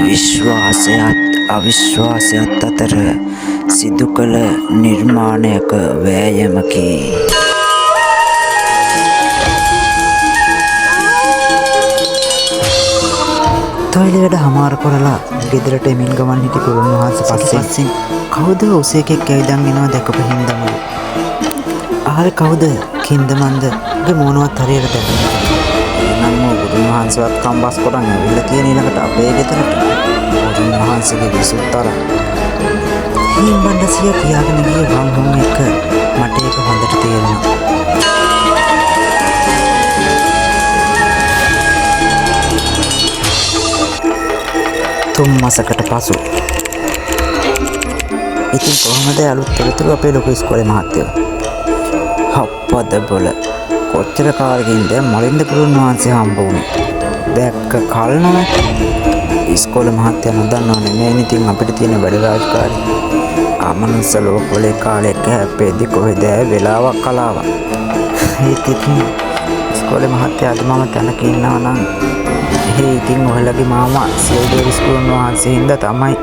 විශ්වාසයත් අවිශ්වාසයත් අතර සිදු කළ නිර්මාණයක වෑයමකි. තොයිල වැඩ හමාර කරලා ගෙදරට එමින් ගමන් හිටි ගුරුන් වහන්සේ පස්සෙන් කවුද උසේකෙක් ඇවිදන් එනවා දැකපු හින්දම ආවේ කවුද කින්දමන්ද ගේ මොනවත් හරියට දැක්කේ එනම් ගුරුන් වහන්සේවත් කම්බස් කොටන් ඇවිල්ලා තියෙන ඊළඟට අපේ ගෙදරට ගුරුන් වහන්සේගේ විසුත්තර හීන් බණ්ඩසිය කියාගෙන ගියේ වම් එක මට ඒක හොඳට තේරෙනවා. තුන් මාසකට පසු ඉතින් කොහොමද අලුත් තොරතුරු අපේ ලොකු ඉස්කෝලේ මහත්තයෝ හප්පද බොල කොච්චර කාලෙකින්ද මලින්ද ගුරුන් වහන්සේ හම්බ වුණේ දැක්ක කල නෑ ඉස්කෝලේ මහත්තයා නොදන්නව නෙමෙයි ඉතින් අපිට තියෙන වැඩ රාජකාරී අමනුස්ස ලෝකවලේ කාලෙක හැප්පෙද්දි කොහෙද වෙලාවක් කලාවක් ඒත් ඉතින් ඉස්කෝලේ මහත්තයා අද මම තැනක ඉන්නවා නම් ඉතින් ඔයාලගේ මාමා සියලු ගුරුන් වහන්සේ හින්දා තමයි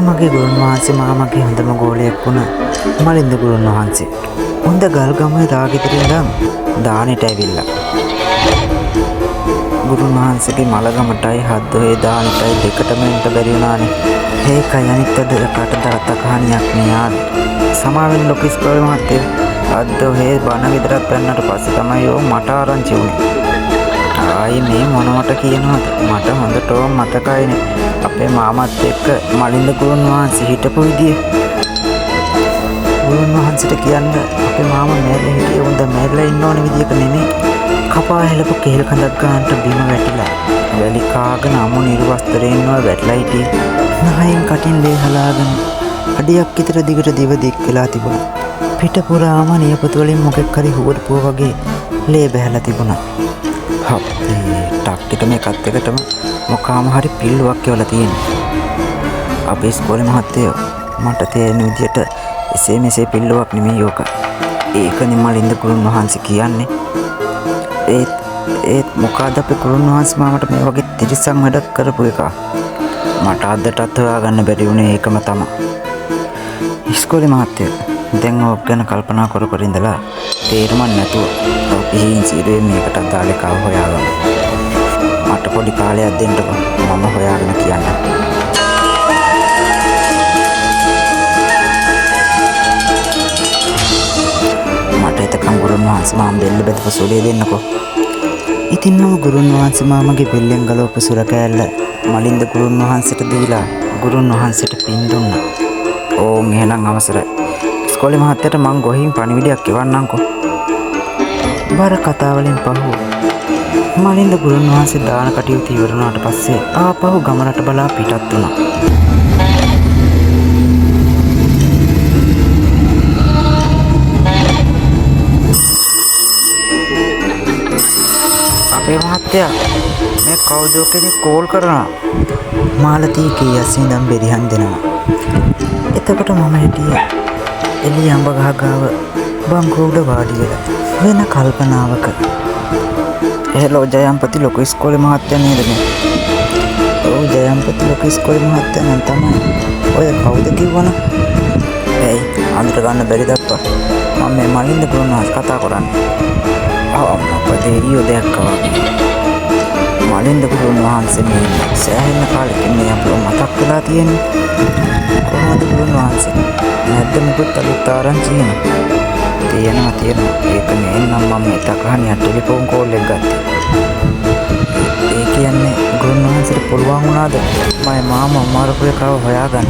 මගේ ගුරුන් වහන්සේ මාමගේ හොඳම ගෝලයෙක් වුණ මලින්ද ගුරුන් වහන්සේ හොඳ ගල්ගමුවේ දාගෙදරින් ඉඳන් දානෙට ඇවිල්ලා ගුරුන් වහන්සේගේ මලගමටයි හද්දෝේ දානෙටයි දෙකටම එන්න බැරි වුණානේ ඒකයි අනිත් දෙකට දරත කහානියක් නේ සමාවෙන් ලොකු ඉස්කෝලේ මහත්තයෝ හද්දෝේ බණ විතරක් පෙන්නට පස්සේ තමයි යෝ මට ආරංචි වුණේ ආයි මේ මොනවට කියනවද මට හොඳටම මතකයිනේ අපේ මාමත් එක්ක මලින්ද ගුරුන් වහන්සේ හිටපු විදිය ගුරුන් වහන්සේට කියන්න අපේ මාමා මැරලා හිටියේ උන්ද මැරලා ඉන්න ඕන විදියක නෙමෙයි කපා හෙලපු කෙහෙල් කඳක් ගන්නට බිම වැටිලා වැලි කාගෙන අමු නිර්වස්තරේ ඉන්නවා වැටලා හිටියේ නහයෙන් කටින් ලේ හලාගෙන අඩියක් විතර දිගට දිව දික් වෙලා තිබුණා පිට පුරාම නියපොතු වලින් මොකෙක් හරි හුවටපුව වගේ ලේ බහැලා තිබුණා අපේ ටක්කිට මේකත් එකටම මොකාම හරි පිල්ලුවක් කියලා තියෙනවා අපේ ඉස්කෝලේ මහත්තයෝ මට තේරෙන විදියට එසේ මෙසේ පිල්ලුවක් නෙමෙයි යෝක ඒකනේ මලින්ද ගුරුන් වහන්සේ කියන්නේ ඒත් මොකද අපේ ගුරුන් වහන්සේ මාමට මේ වගේ තිරිසන් වැඩක් කරපු එක මට අදටත් හොයාගන්න බැරි වුණේ ඒකම තමයි ඉස්කෝලේ මහත්තයෝ දැන් ඕක ගැන කල්පනා කර කර ඉඳලා තේරුම් නැතුව පිහින් සීරුවේ මේකට අදාළ කව හොයාගන්න. මට පොඩි කාලයක් දෙන්නකෝ මම හොයාගෙන කියන්න. මට එතකම් ගුරුන් වහන්සේ මාම බෙල්ල බෙදපු සුලේ දෙන්නකෝ. ඉතින් මම ගුරුන් වහන්සේ මාමගේ බෙල්ලෙන් ගලවපු සුර කෑල්ල මලින්ද ගුරුන් වහන්සේට දීලා ගුරුන් වහන්සේට පින් දුන්නා. ඕන් එහෙනම් අවසරයි. ඉස්කෝලේ මහත්තයාට මං ගොහින් පණිවිඩයක් එවන්නම්කෝ. බර කතාවලින් පහු මලින්ද ගුරුන් වහන්සේ දාන කටයුතු ඉවර වුණාට පස්සේ ආපහු ගමනට බලා පිටත් වුණා. අපේ මහත්තයා මේ කවුද කෙනෙක් කෝල් කරනවා. මාලතී කීයස්සේ ඉඳන් බෙරිහන් දෙනවා. එතකොට මම හිටියේ එළිය අඹ ගහ ගාව බංකුව උඩ වාඩි වෙලා වෙන කල්පනාවක. හෙලෝ ජයම්පති ලොකු ඉස්කෝලේ මහත්තයා නේද මේ? ඔව් ජයම්පති ලොකු ඉස්කෝලේ මහත්තයා නම් තමයි. ඔය කවුද කිව්වන? ඇයි අඳුර ගන්න බැරිද අප්පා? මම මේ මලින්ද ගුරුන් වහන්සේ කතා කරන්නේ. මොකද ඊයෝ දැක්කා වගේ. මලින්ද ගුරුන් වහන්සේ මේ සෑහෙන කාලෙකින් මේ අපව මතක් වෙලා තියෙන්නේ. කොහොමද ගුරුන් වහන්සේ? නැද්ද මොකද අලුත් ආරංචි එන? තියෙනවා. ඒක නේනම් මම මේ තකහණිය ටෙලිෆෝන් කෝල් එක ගත්තා. ඒ කියන්නේ ගුරුන් වහන්සේට පුළුවන් වුණාද මම මාමා මාරුපේ කව හොයාගන්න?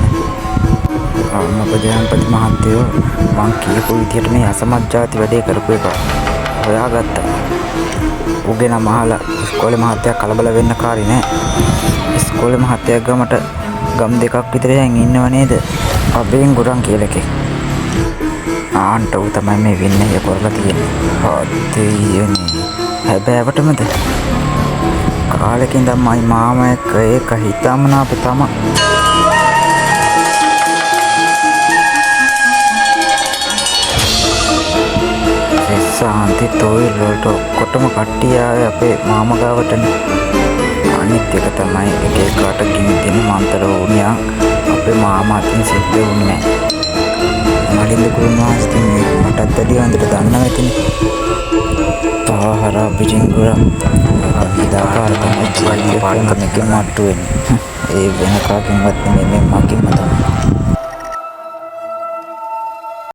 මොකද ජයන්පති මහත්තයෝ මං කියපු විදියට මේ අසමත් ಜಾති වැඩේ කරපු එක හොයාගත්තා. උගේ නම අහලා ඉස්කෝලේ මහත්තයා කලබල වෙන්න කාරි නෑ. ඉස්කෝලේ මහත්තයා ගමට ගම් දෙකක් විතර යන් ඉන්නව නේද? අපෙන් ගුරන් කියලා එකේ. ආන්ට උ තමයි මේ වෙන්නේ කරලා තියෙන්නේ. හොද්දියනේ. හැබෑවටමද? කාලෙකින් තමයි මාමා එක්ක ඒක හිතාමනාප තමයි. සාන්ති තොයි වලට ඔක්කොටම කට්ටිය ආවේ අපේ මාමා ගාවටනේ. අනිත් එක තමයි එක එකට ගිනි දෙන මන්තර වුණා අපේ මාමා අතින් සිද්ධ වුණේ නැහැ. මලින්ද කුරුණාස්ති මටත් වැඩි හොඳට දන්නවා ඇතිනේ. පාහර බිරිංගුර විදාකාර තමයි මේකේ මට්ටු වෙන්නේ. ඒ වෙන කාකින්වත් නෙමෙයි මගින්ම තමයි.